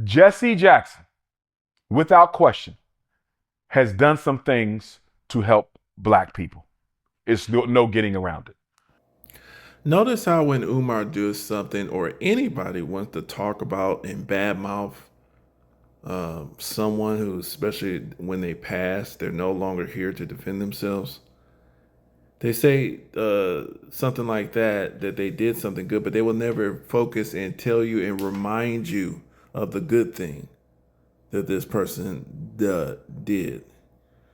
Jesse Jackson, without question, has done some things to help black people. It's no getting around it. Notice how when Umar does something or anybody wants to talk about and badmouth someone who, especially when they pass, they're no longer here to defend themselves. They say something like that they did something good, but they will never focus and tell you and remind you of the good thing that this person did.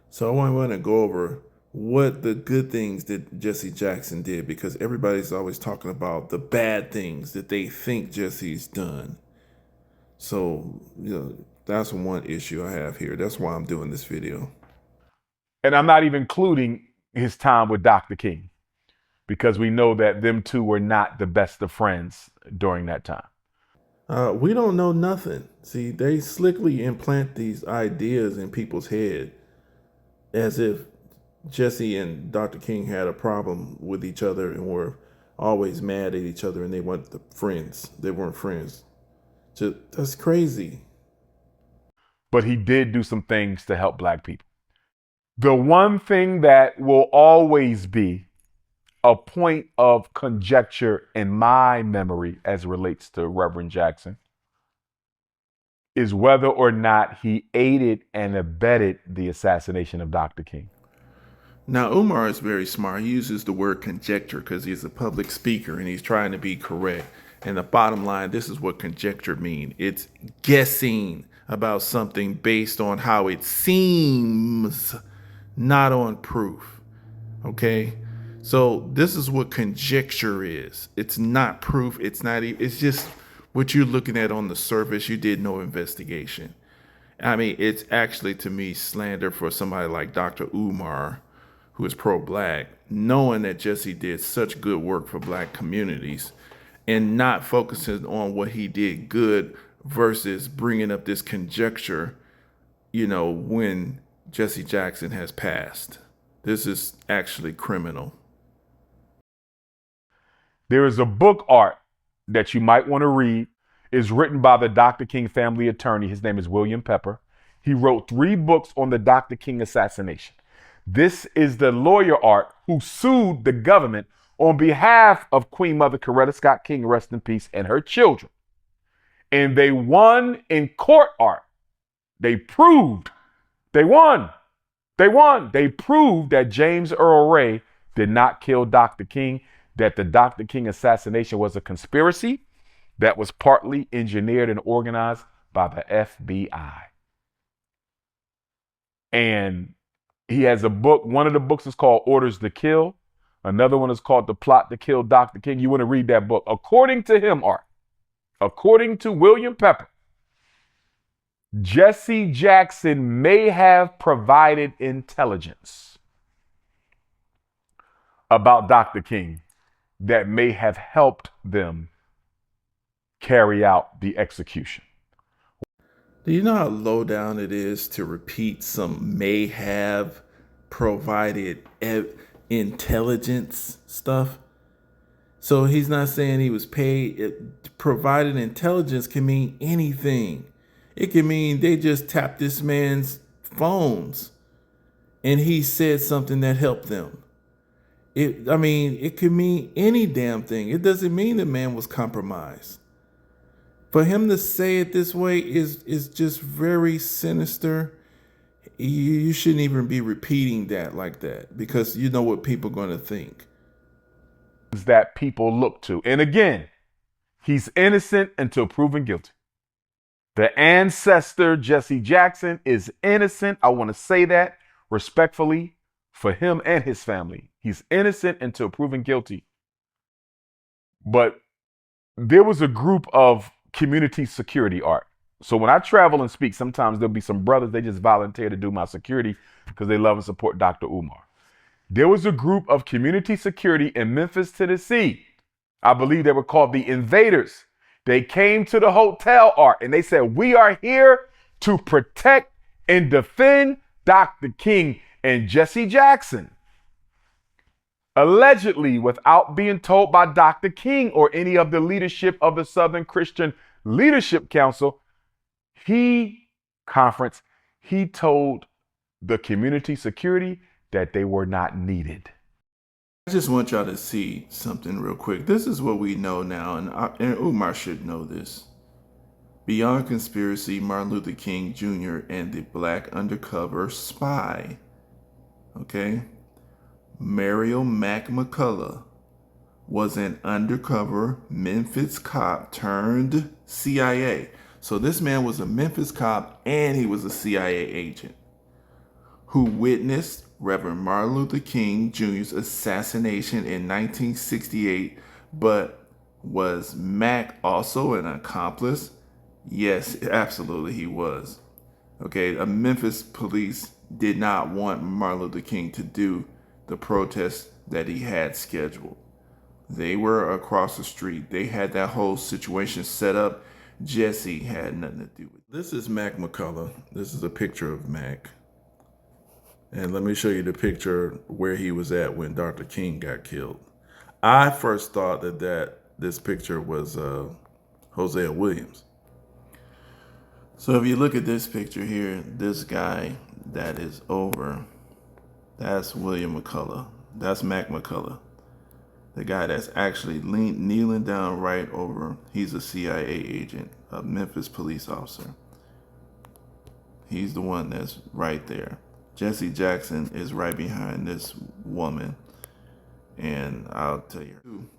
So I want to go over what the good things that Jesse Jackson did, because everybody's always talking about the bad things that they think Jesse's done. So, that's one issue I have here. That's why I'm doing this video. And I'm not even including his time with Dr. King, because we know that them two were not the best of friends during that time. We don't know nothing. See, they slickly implant these ideas in people's head as if Jesse and Dr. King had a problem with each other and were always mad at each other and they weren't friends. They weren't friends. That's crazy. But he did do some things to help black people. The one thing that will always be a point of conjecture in my memory as it relates to Reverend Jackson is whether or not he aided and abetted the assassination of Dr. King. Now, Umar is very smart. He uses the word conjecture because he's a public speaker and he's trying to be correct. And the bottom line, this is what conjecture means. It's guessing about something based on how it seems, not on proof. Okay? So this is what conjecture is. It's not proof. It's not even, it's just what you're looking at on the surface. You did no investigation. I mean, it's actually, to me, slander for somebody like Dr. Umar, who is pro-black, knowing that Jesse did such good work for black communities and not focusing on what he did good versus bringing up this conjecture, when Jesse Jackson has passed. This is actually criminal. There is a book art that you might want to read. It's written by the Dr. King family attorney. His name is William Pepper. He wrote 3 books on the Dr. King assassination. This is the lawyer art who sued the government on behalf of Queen Mother Coretta Scott King, rest in peace, and her children. And they won in court art. They proved they won. They proved that James Earl Ray did not kill Dr. King, that the Dr. King assassination was a conspiracy that was partly engineered and organized by the FBI. And he has a book. One of the books is called Orders to Kill. Another one is called The Plot to Kill Dr. King. You want to read that book. According to him, Art, according to William Pepper, Jesse Jackson may have provided intelligence about Dr. King that may have helped them carry out the execution. Do you know how low down it is to repeat some may have provided intelligence stuff? So he's not saying he was paid. Provided intelligence can mean anything. It can mean they just tapped this man's phones and he said something that helped them. It could mean any damn thing. It doesn't mean the man was compromised. For him to say it this way is just very sinister. You shouldn't even be repeating that like that, because you know what people are going to think. That people look to. And again, he's innocent until proven guilty. The ancestor, Jesse Jackson, is innocent. I want to say that respectfully for him and his family. He's innocent until proven guilty. But there was a group of community security art. So when I travel and speak, sometimes there'll be some brothers, they just volunteer to do my security because they love and support Dr. Umar. There was a group of community security in Memphis, Tennessee. I believe they were called the Invaders. They came to the hotel, Art, and they said, we are here to protect and defend Dr. King and Jesse Jackson. Allegedly, without being told by Dr. King or any of the leadership of the Southern Christian Leadership Council, He conference, he told the community security that they were not needed. I just want y'all to see something real quick. This is what we know now, and Umar should know this. Beyond conspiracy, Martin Luther King Jr. and the black undercover spy. Okay? Mario Mac McCullough was an undercover Memphis cop turned CIA. So this man was a Memphis cop and he was a CIA agent who witnessed Reverend Martin Luther King Jr.'s assassination in 1968, but was Mac also an accomplice? Yes, absolutely he was. Okay, a Memphis police did not want Martin Luther King to do the protest that he had scheduled. They were across the street. They had that whole situation set up. Jesse had nothing to do with it. This is Mac McCullough. This is a picture of Mac. And let me show you the picture where he was at when Dr. King got killed. I first thought that this picture was Hosea Williams. So if you look at this picture here, this guy that is over, that's William McCullough. That's Mac McCullough. The guy that's actually kneeling down right over, he's a CIA agent, a Memphis police officer. He's the one that's right there. Jesse Jackson is right behind this woman. And I'll tell you.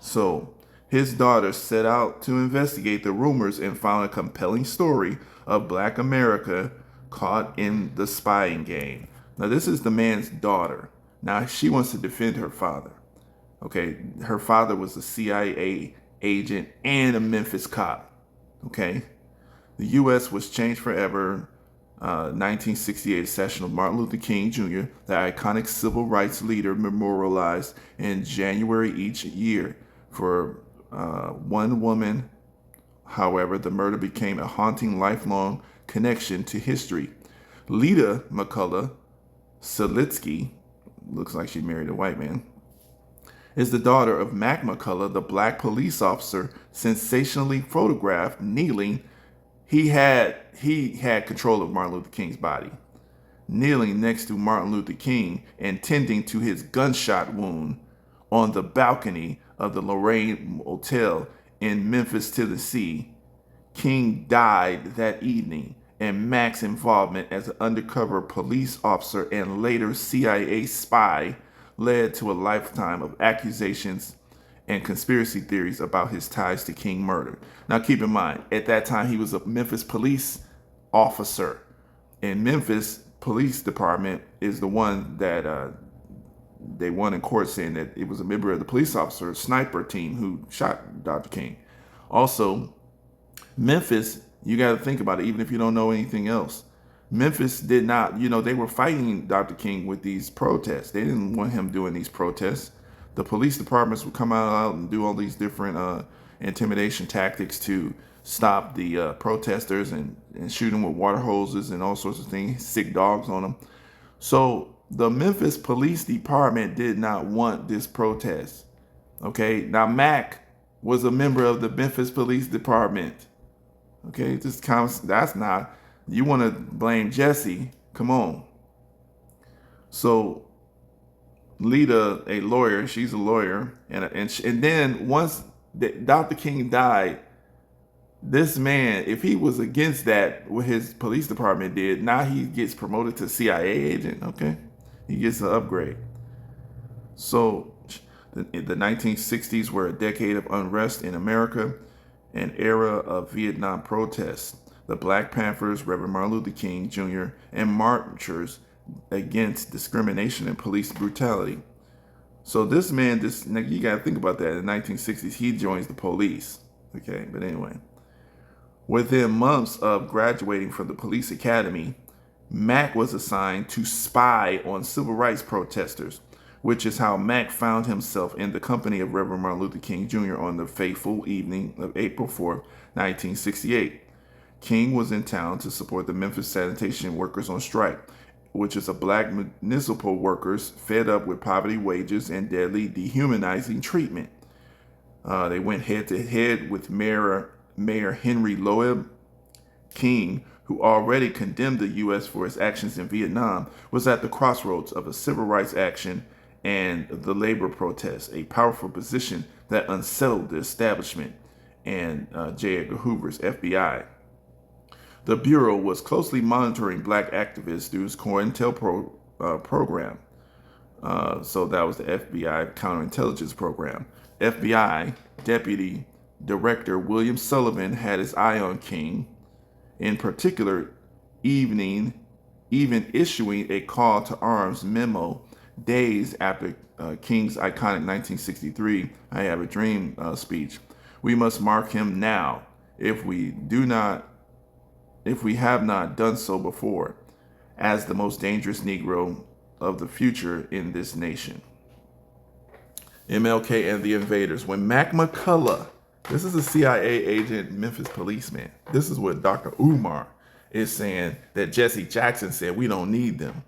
So his daughter set out to investigate the rumors and found a compelling story of Black America caught in the spying game. Now, this is the man's daughter. Now, she wants to defend her father. Okay, her father was a CIA agent and a Memphis cop. Okay, the U.S. was changed forever. 1968 accession of Martin Luther King Jr., the iconic civil rights leader, memorialized in January each year for one woman. However, the murder became a haunting, lifelong connection to history. Lita McCullough Selitsky, looks like she married a white man, is the daughter of Mac McCullough, the black police officer sensationally photographed kneeling. He had control of Martin Luther King's body, kneeling next to Martin Luther King and tending to his gunshot wound on the balcony of the Lorraine Hotel in Memphis, Tennessee. King died that evening, and Mac's involvement as an undercover police officer and later CIA spy led to a lifetime of accusations and conspiracy theories about his ties to King murder. Now keep in mind, at that time he was a Memphis police officer. And Memphis Police Department is the one that they won in court saying that it was a member of the police officer sniper team who shot Dr. King. Also, Memphis, you got to think about it, even if you don't know anything else. Memphis did not, they were fighting Dr. King with these protests. They didn't want him doing these protests. The police departments would come out and do all these different intimidation tactics to stop the protesters and shoot them with water hoses and all sorts of things, sick dogs on them. So the Memphis Police Department did not want this protest. Okay, now Mac was a member of the Memphis Police Department. Okay, that's not, you want to blame Jesse, come on. So Lita, a lawyer, she's a lawyer, and then once Dr. King died, this man, if he was against that, what his police department did, now he gets promoted to CIA agent. Okay, he gets an upgrade. So the 1960s were a decade of unrest in America, an era of Vietnam protests. The Black Panthers, Reverend Martin Luther King Jr., and marchers against discrimination and police brutality. So this man, you got to think about that. In the 1960s, he joins the police. Okay, but anyway. Within months of graduating from the police academy, Mac was assigned to spy on civil rights protesters, which is how Mac found himself in the company of Reverend Martin Luther King Jr. on the fateful evening of April 4th, 1968. King was in town to support the Memphis sanitation workers on strike, which is a black municipal workers fed up with poverty wages and deadly dehumanizing treatment. They went head to head with Mayor Henry Loeb King, who already condemned the U.S. for its actions in Vietnam, was at the crossroads of a civil rights action and the labor protest, a powerful position that unsettled the establishment and J. Edgar Hoover's FBI. The Bureau was closely monitoring black activists through its program. So that was the FBI counterintelligence program. FBI Deputy Director William Sullivan had his eye on King, in particular, even issuing a call to arms memo days after King's iconic 1963 "I Have a Dream" speech. "We must mark him now, if we have not done so before, as the most dangerous Negro of the future in this nation." MLK and the Invaders. When Mac McCullough, this is a CIA agent, Memphis policeman. This is what Dr. Umar is saying that Jesse Jackson said, "We don't need them."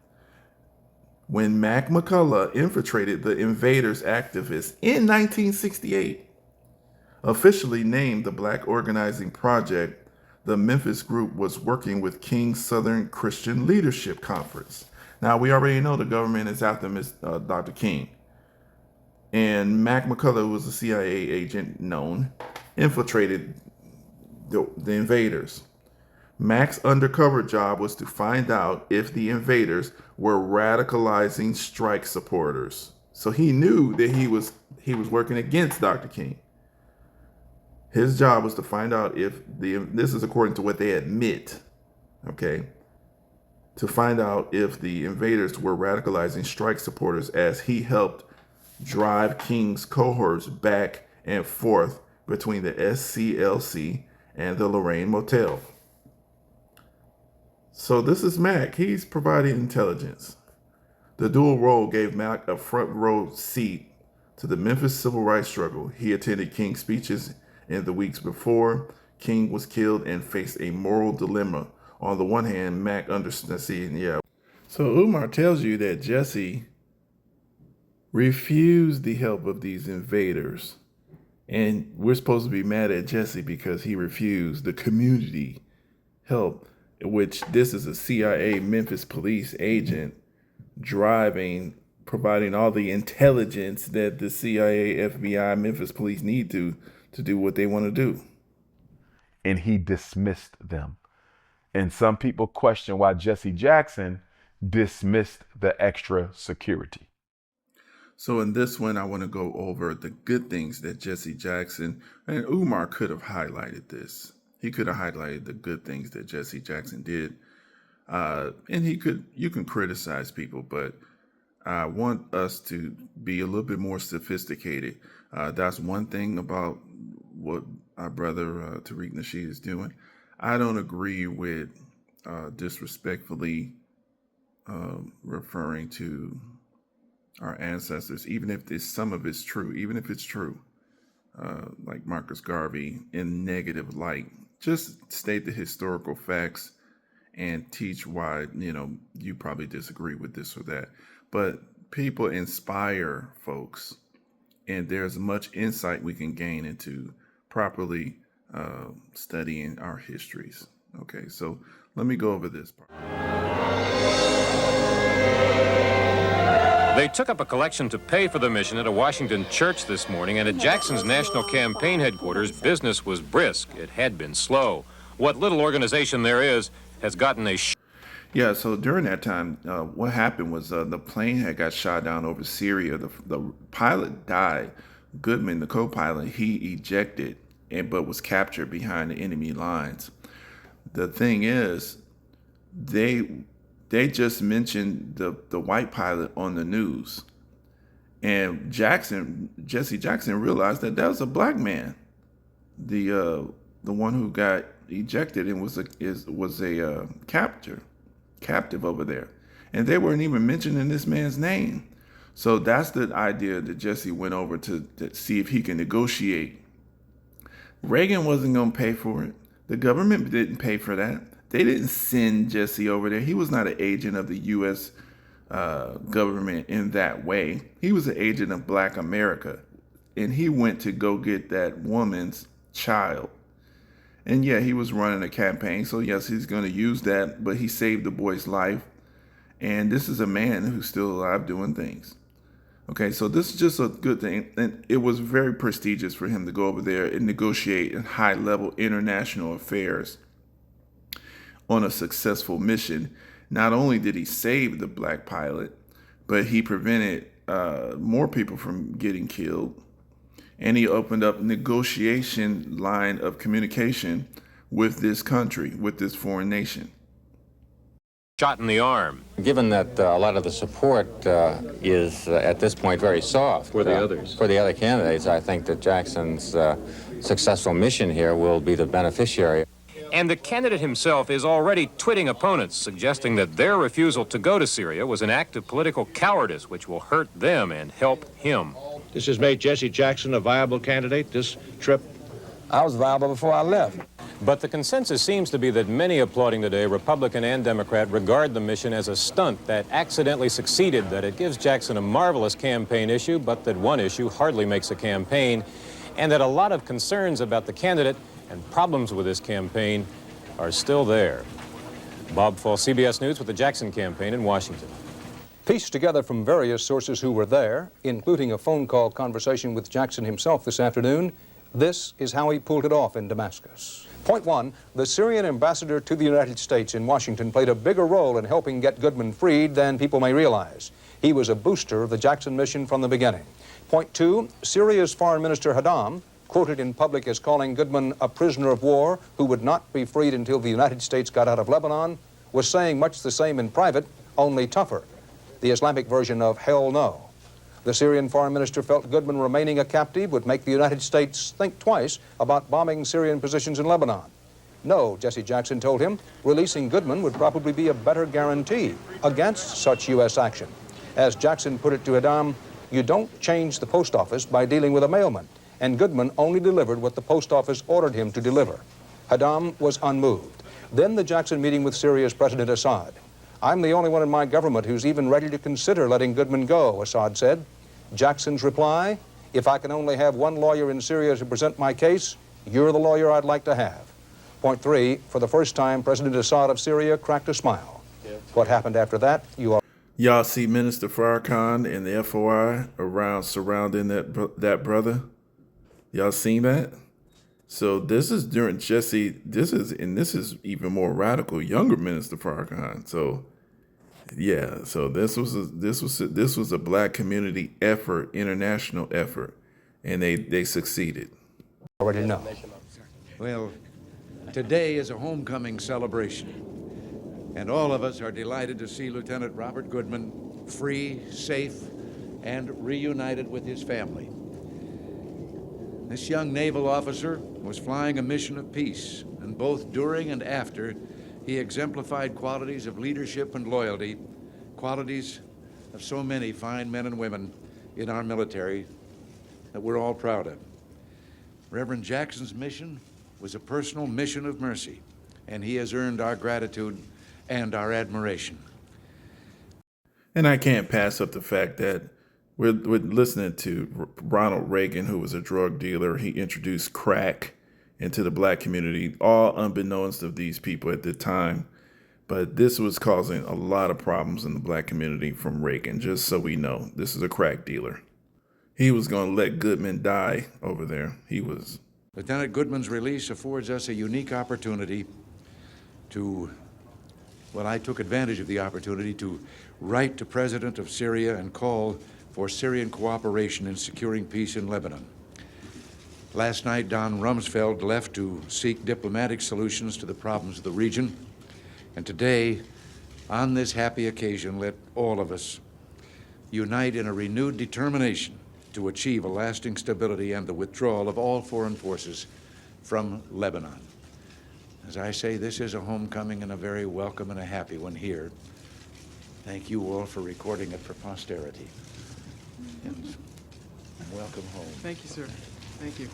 When Mac McCullough infiltrated the Invaders activists in 1968, officially named the Black Organizing Project, the Memphis group was working with King's Southern Christian Leadership Conference. Now, we already know the government is after Dr. King. And Mac McCullough was a CIA agent infiltrated the Invaders. Mac's undercover job was to find out if the Invaders were radicalizing strike supporters. So he knew that he was working against Dr. King. His job was to find out if this is according to what they admit, okay, to find out if the Invaders were radicalizing strike supporters, as he helped drive King's cohorts back and forth between the SCLC and the Lorraine Motel. So this is Mac. He's providing intelligence. The dual role gave Mac a front row seat to the Memphis civil rights struggle. He attended King's speeches in the weeks before King was killed and faced a moral dilemma. On the one hand, Mac understood. So Umar tells you that Jesse refused the help of these invaders. And we're supposed to be mad at Jesse because he refused the community help, which this is a CIA Memphis police agent providing all the intelligence that the CIA, FBI, Memphis police need to do what they want to do. And he dismissed them. And some people question why Jesse Jackson dismissed the extra security. So in this one, I want to go over the good things that Jesse Jackson, and Umar could have highlighted this. He could have highlighted the good things that Jesse Jackson did. And you can criticize people, but I want us to be a little bit more sophisticated. That's one thing about what our brother Tariq Nasheed is doing. I don't agree with disrespectfully referring to our ancestors, even if some of it's true, like Marcus Garvey, in negative light. Just state the historical facts and teach why, you probably disagree with this or that. But people inspire folks, and there's much insight we can gain into properly studying our histories. Okay, so let me go over this part. They took up a collection to pay for the mission at a Washington church this morning, and at Jackson's national campaign headquarters, business was brisk. It had been slow. What little organization there is has gotten a Yeah, so during that time, what happened was the plane had got shot down over Syria. The pilot died. Goodman, the co-pilot, he ejected but was captured behind the enemy lines. The thing is, they just mentioned the white pilot on the news, and Jesse Jackson realized that was a black man, the one who got ejected and was a captive over there, and they weren't even mentioning this man's name. So that's the idea that Jesse went over to see if he can negotiate. Reagan wasn't going to pay for it. The government didn't pay for that. They didn't send Jesse over there. He was not an agent of the U.S. Government in that way. He was an agent of Black America, and he went to go get that woman's child. And yeah, he was running a campaign, so yes, he's going to use that, but he saved the boy's life. And this is a man who's still alive doing things. Okay, so this is just a good thing. And it was very prestigious for him to go over there and negotiate in high-level international affairs on a successful mission. Not only did he save the black pilot, but he prevented more people from getting killed. And he opened up negotiation line of communication with this country, with this foreign nation. Shot in the arm. Given that a lot of the support is at this point very soft For the others. for the other candidates, I think that Jackson's successful mission here will be the beneficiary. And the candidate himself is already twitting opponents, suggesting that their refusal to go to Syria was an act of political cowardice which will hurt them and help him. This has made Jesse Jackson a viable candidate, this trip. I was viable before I left. But the consensus seems to be that many applauding today, Republican and Democrat, regard the mission as a stunt that accidentally succeeded, that it gives Jackson a marvelous campaign issue, but that one issue hardly makes a campaign, and that a lot of concerns about the candidate and problems with this campaign are still there. Bob Fall, CBS News with the Jackson campaign in Washington. Pieced together from various sources who were there, including a phone call conversation with Jackson himself this afternoon, this is how he pulled it off in Damascus. Point one, the Syrian ambassador to the United States in Washington played a bigger role in helping get Goodman freed than people may realize. He was a booster of the Jackson mission from the beginning. Point two, Syria's Foreign Minister Haddam, quoted in public as calling Goodman a prisoner of war who would not be freed until the United States got out of Lebanon, was saying much the same in private, only tougher. The Islamic version of hell no. The Syrian foreign minister felt Goodman remaining a captive would make the United States think twice about bombing Syrian positions in Lebanon. No, Jesse Jackson told him, releasing Goodman would probably be a better guarantee against such U.S. action. As Jackson put it to Haddam, you don't change the post office by dealing with a mailman, and Goodman only delivered what the post office ordered him to deliver. Haddam was unmoved. Then the Jackson meeting with Syria's President Assad. I'm the only one in my government who's even ready to consider letting Goodman go, Assad said. Jackson's reply, if I can only have one lawyer in Syria to present my case, you're the lawyer I'd like to have. Point three, for the first time, President Assad of Syria cracked a smile. What happened after that, Y'all see Minister Farrakhan and the FOI around surrounding that brother? Y'all seen that? So this is during Jesse, this is even more radical, younger Minister Farrakhan. So yeah, so this was a black community effort, international effort, and they succeeded. already know. Well, today is a homecoming celebration, and all of us are delighted to see Lieutenant Robert Goodman free, safe, and reunited with his family. This young naval officer was flying a mission of peace, and both during and after, he exemplified qualities of leadership and loyalty, qualities of so many fine men and women in our military that we're all proud of. Reverend Jackson's mission was a personal mission of mercy, and he has earned our gratitude and our admiration. And I can't pass up the fact that we're listening to Ronald Reagan, who was a drug dealer. He introduced crack into the black community, all unbeknownst of these people at the time. But this was causing a lot of problems in the black community from Reagan, just so we know. This is a crack dealer. He was going to let Goodman die over there. He was. Lieutenant Goodman's release affords us a unique opportunity to, well, I took advantage of the opportunity to write to President of Syria and call for Syrian cooperation in securing peace in Lebanon. Last night, Don Rumsfeld left to seek diplomatic solutions to the problems of the region. And today, on this happy occasion, let all of us unite in a renewed determination to achieve a lasting stability and the withdrawal of all foreign forces from Lebanon. As I say, this is a homecoming and a very welcome and a happy one here. Thank you all for recording it for posterity. And welcome home. Thank you, sir. Thank you.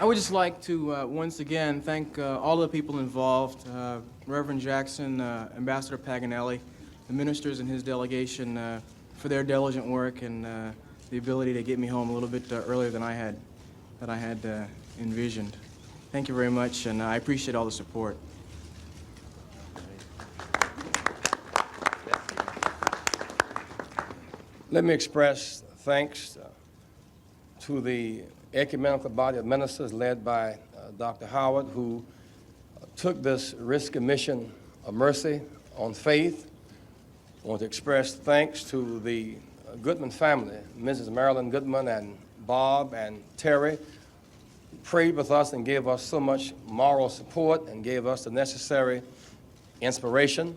I would just like to once again thank all the people involved, Reverend Jackson, Ambassador Paganelli, the ministers and his delegation, for their diligent work and the ability to get me home a little bit earlier than I had envisioned. Thank you very much, and I appreciate all the support. Let me express thanks to the ecumenical body of ministers led by Dr. Howard, who took this risky mission of mercy on faith. I want to express thanks to the Goodman family, Mrs. Marilyn Goodman and Bob and Terry, who prayed with us and gave us so much moral support and gave us the necessary inspiration.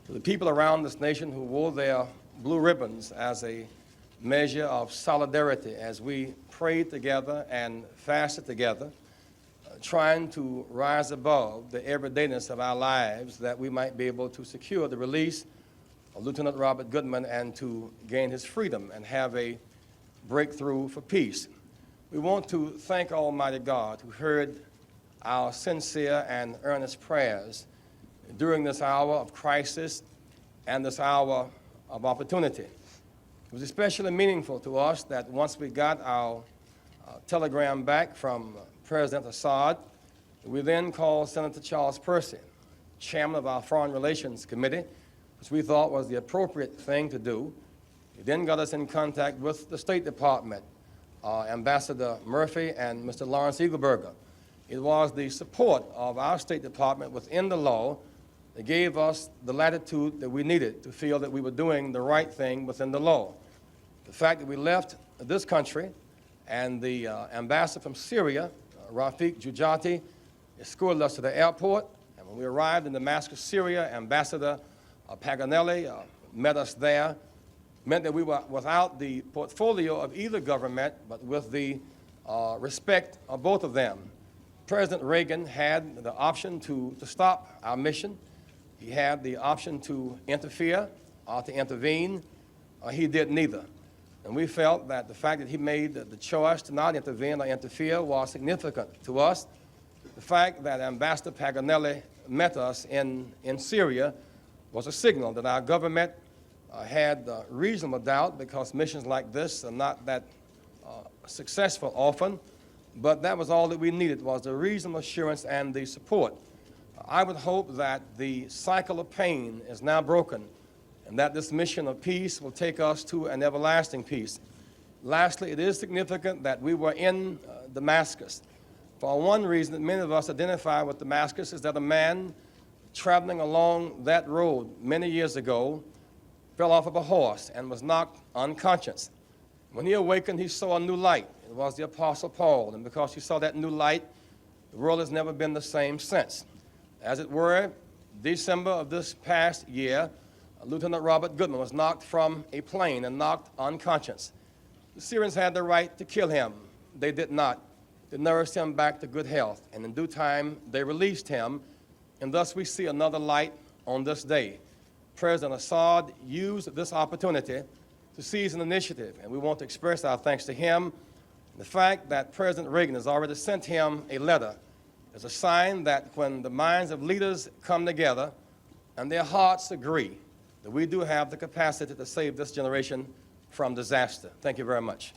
To the people around this nation who wore their blue ribbons as a measure of solidarity as we prayed together and fasted together, trying to rise above the everydayness of our lives that we might be able to secure the release of Lieutenant Robert Goodman and to gain his freedom and have a breakthrough for peace. We want to thank Almighty God who heard our sincere and earnest prayers during this hour of crisis and this hour of opportunity. It was especially meaningful to us that once we got our telegram back from President Assad, we then called Senator Charles Percy, chairman of our Foreign Relations Committee, which we thought was the appropriate thing to do. He then got us in contact with the State Department, Ambassador Murphy and Mr. Lawrence Eagleburger. It was the support of our State Department within the law that gave us the latitude that we needed to feel that we were doing the right thing within the law. The fact that we left this country and the ambassador from Syria, Rafik Jujati, escorted us to the airport, and when we arrived in Damascus, Syria, Ambassador Paganelli met us there, meant that we were without the portfolio of either government, but with the respect of both of them. President Reagan had the option to stop our mission. He had the option to interfere or to intervene. He did neither. And we felt that the fact that he made the choice to not intervene or interfere was significant to us. The fact that Ambassador Paganelli met us in Syria was a signal that our government had reasonable doubt, because missions like this are not that successful often, but that was all that we needed, was the reasonable assurance and the support. I would hope that the cycle of pain is now broken and that this mission of peace will take us to an everlasting peace. Lastly, it is significant that we were in Damascus. For one reason that many of us identify with Damascus is that a man traveling along that road many years ago fell off of a horse and was knocked unconscious. When he awakened, he saw a new light. It was the Apostle Paul, and because he saw that new light, the world has never been the same since. As it were, December of this past year, Lieutenant Robert Goodman was knocked from a plane and knocked unconscious. The Syrians had the right to kill him. They did not. They nursed him back to good health, and in due time, they released him, and thus we see another light on this day. President Assad used this opportunity to seize an initiative, and we want to express our thanks to him. The fact that President Reagan has already sent him a letter is a sign that when the minds of leaders come together and their hearts agree, that we do have the capacity to save this generation from disaster. Thank you very much.